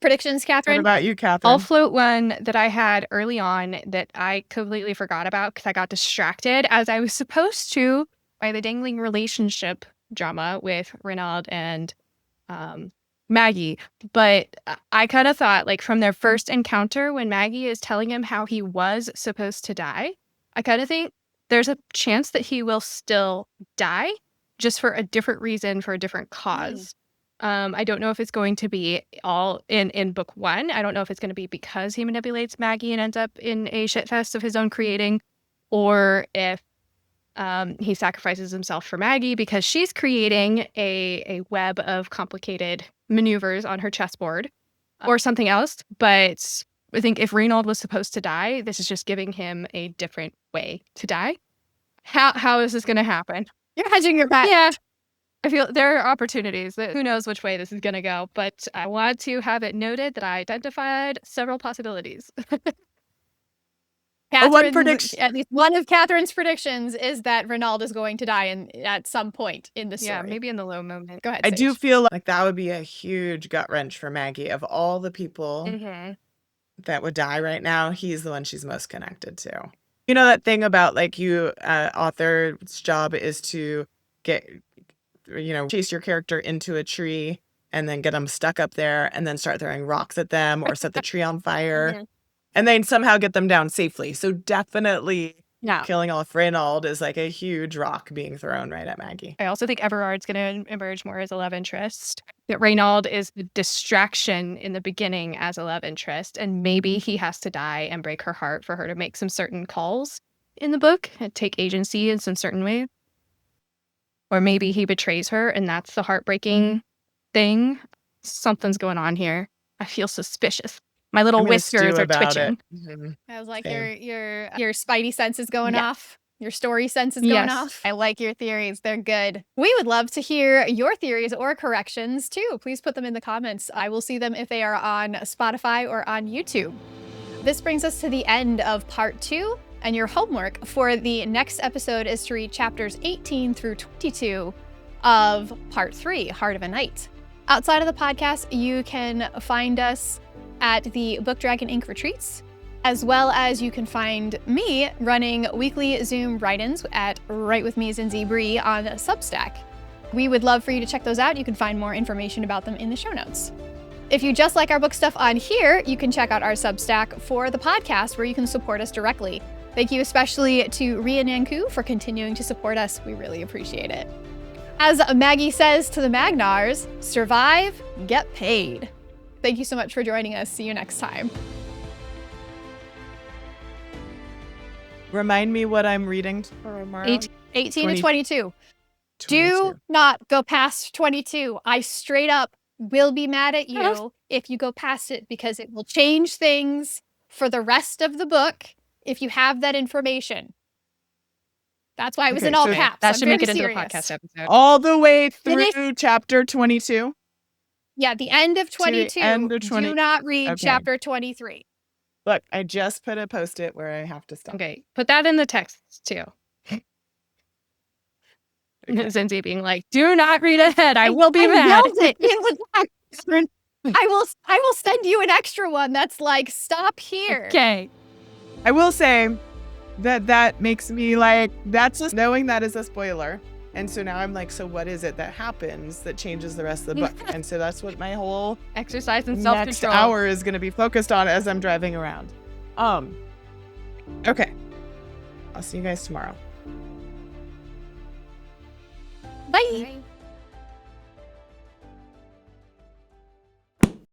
Predictions, What Catherine? about you, Katherine? I'll float one that I had early on that I completely forgot about because I got distracted as I was supposed to by the dangling relationship drama with Reynald and Maggie. But I kind of thought, like, from their first encounter when Maggie is telling him how he was supposed to die, I kind of think there's a chance that he will still die, just for a different reason, for a different cause. I don't know if it's going to be all in book one. I don't know if it's going to be because he manipulates Maggie and ends up in a shitfest of his own creating, or if he sacrifices himself for Maggie because she's creating a web of complicated maneuvers on her chessboard, or something else. But I think if Reynald was supposed to die, this is just giving him a different way to die. How is this going to happen? You're hedging your bet. Yeah. I feel there are opportunities. Who knows which way this is going to go, but I want to have it noted that I identified several possibilities. Catherine's, at least one of Catherine's predictions is that Reynald is going to die at some point in the story. Yeah, maybe in the low moment. Go ahead, I Sage. do feel like that would be a huge gut wrench for Maggie. Of all the people that would die right now, he's the one she's most connected to. You know that thing about like you, author's job is to get, chase your character into a tree and then get them stuck up there and then start throwing rocks at them or set the tree on fire and then somehow get them down safely. So definitely killing off Reynald is like a huge rock being thrown right at Maggie. I also think Everard's going to emerge more as a love interest. That Reynald is the distraction in the beginning as a love interest, and maybe he has to die and break her heart for her to make some certain calls in the book and take agency in some certain ways. Or maybe he betrays her and that's the heartbreaking thing. Something's going on here. I feel suspicious. My little whiskers are twitching. I was like, Same. your spidey sense is going off. Your story sense is going off. I like your theories. They're good. We would love to hear your theories or corrections too. Please put them in the comments. I will see them if they are on Spotify or on YouTube. This brings us to the end of part 2. And your homework for the next episode is to read chapters 18 through 22 of part 3, Heart of a Knight. Outside of the podcast, you can find us at the Book Dragon Inc. retreats, as well as you can find me running weekly Zoom write-ins at Write With Me Zinzi Bree on Substack. We would love for you to check those out. You can find more information about them in the show notes. If you just like our book stuff on here, you can check out our Substack for the podcast where you can support us directly. Thank you especially to Ria Nanku for continuing to support us. We really appreciate it. As Maggie says to the Magnars, survive, get paid. Thank you so much for joining us. See you next time. Remind me what I'm reading tomorrow. 18 to 22. Do not go past 22. I straight up will be mad at you if you go past it because it will change things for the rest of the book. If you have that information. That's why it was in all caps. That should make it serious. into a podcast episode. All the way through chapter 22? Yeah, the end of 22. End of 20. Do not read chapter 23. Look, I just put a post-it where I have to stop. Okay, put that in the text too. Okay. Zinzi being like, "Do not read ahead. I will be I mad." yelled it. It was like, I will send you an extra one that's like, stop here. Okay. I will say that makes me like, that's just knowing that is a spoiler. And so now I'm like, so what is it that happens that changes the rest of the book? And so that's what my whole Exercise and next self-control. hour is going to be focused on as I'm driving around. Okay. I'll see you guys tomorrow. Bye.